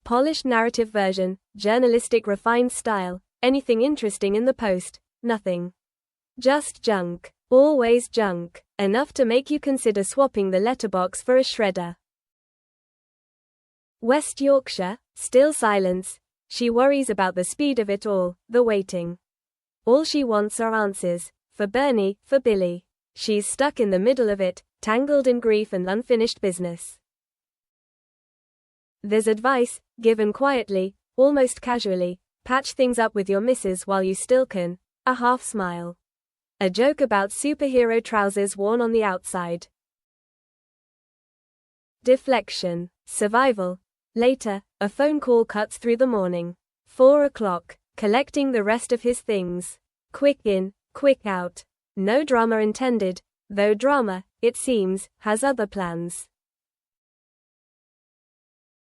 Polished narrative version, journalistic refined style, anything interesting in the post, nothing. Just junk. Always junk. Enough to make you consider swapping the letterbox for a shredder. West Yorkshire, still silence. She worries about the speed of it all, the waiting. All she wants are answers. For Bernie, for Billy. She's stuck in the middle of it, tangled in grief and unfinished business. There's advice, given quietly, almost casually. Patch things up with your missus while you still can. A half smile. A joke about superhero trousers worn on the outside. Deflection. Survival. Later, a phone call cuts through the morning. 4 o'clock. Collecting the rest of his things. Quick in, quick out. No drama intended, though drama, it seems, has other plans.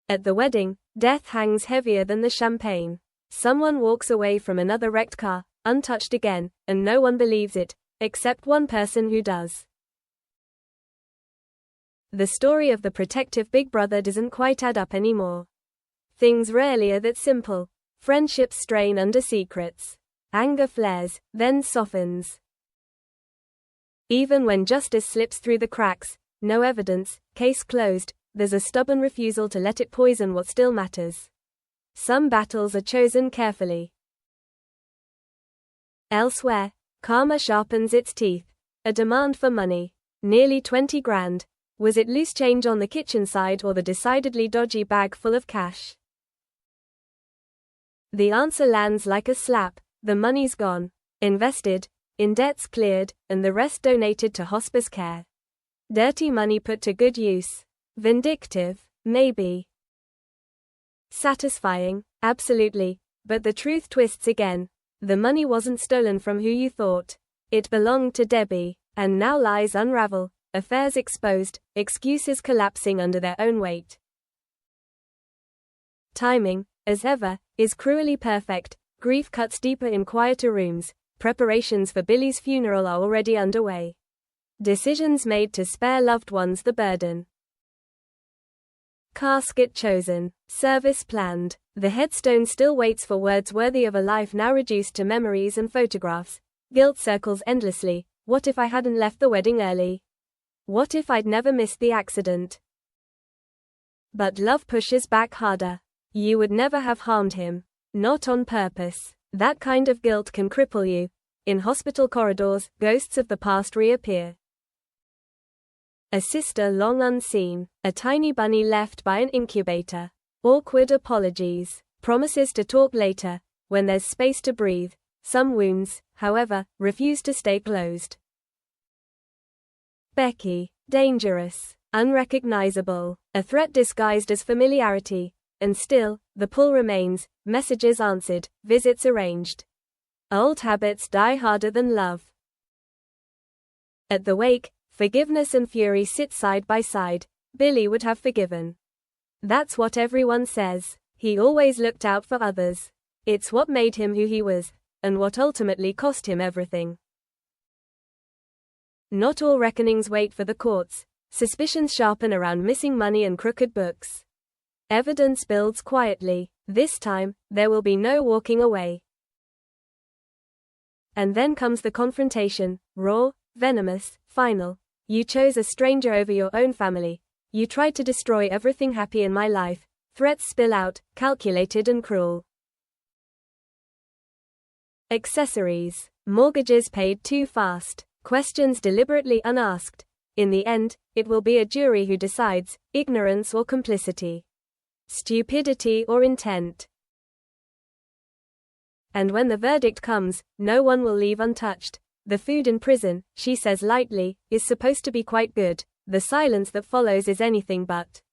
At the wedding, death hangs heavier than the champagne. Someone walks away from another wrecked car, untouched again, and no one believes it, except one person who does. The story of the protective big brother doesn't quite add up anymore. Things rarely are that simple. Friendships strain under secrets. Anger flares, then softens. Even when justice slips through the cracks, no evidence, case closed, there's a stubborn refusal to let it poison what still matters. Some battles are chosen carefully. Elsewhere, karma sharpens its teeth. A demand for money. Nearly 20 grand. Was it loose change on the kitchen side or the decidedly dodgy bag full of cash? The answer lands like a slap. The money's gone. Invested, in debts cleared, and the rest donated to hospice care. Dirty money put to good use. Vindictive, maybe. Satisfying, absolutely, but the truth twists again. The money wasn't stolen from who you thought. It belonged to Debbie, and now lies unravel, affairs exposed, excuses collapsing under their own weight. Timing, as ever, is cruelly perfect. Grief cuts deeper in quieter rooms. Preparations for Billy's funeral are already underway. Decisions made to spare loved ones the burden. Casket chosen. Service planned. The headstone still waits for words worthy of a life now reduced to memories and photographs. Guilt circles endlessly. What if I hadn't left the wedding early? What if I'd never missed the accident? But love pushes back harder. You would never have harmed him. Not on purpose. That kind of guilt can cripple you. In hospital corridors, ghosts of the past reappear. A sister long unseen. A tiny bunny left by an incubator. Awkward apologies. Promises to talk later, when there's space to breathe. Some wounds, however, refuse to stay closed. Becky. Dangerous. Unrecognizable. A threat disguised as familiarity. And still, the pull remains, messages answered, visits arranged. Old habits die harder than love. At the wake, forgiveness and fury sit side by side. Billy would have forgiven. That's what everyone says. He always looked out for others. It's what made him who he was, and what ultimately cost him everything. Not all reckonings wait for the courts. Suspicions sharpen around missing money and crooked books. Evidence builds quietly. This time, there will be no walking away. And then comes the confrontation, raw, venomous, final. You chose a stranger over your own family. You tried to destroy everything happy in my life. Threats spill out, calculated and cruel. Accessories. Mortgages paid too fast. Questions deliberately unasked. In the end, it will be a jury who decides, ignorance or complicity. Stupidity or intent. And when the verdict comes, no one will leave untouched. The food in prison, she says lightly, is supposed to be quite good. The silence that follows is anything but.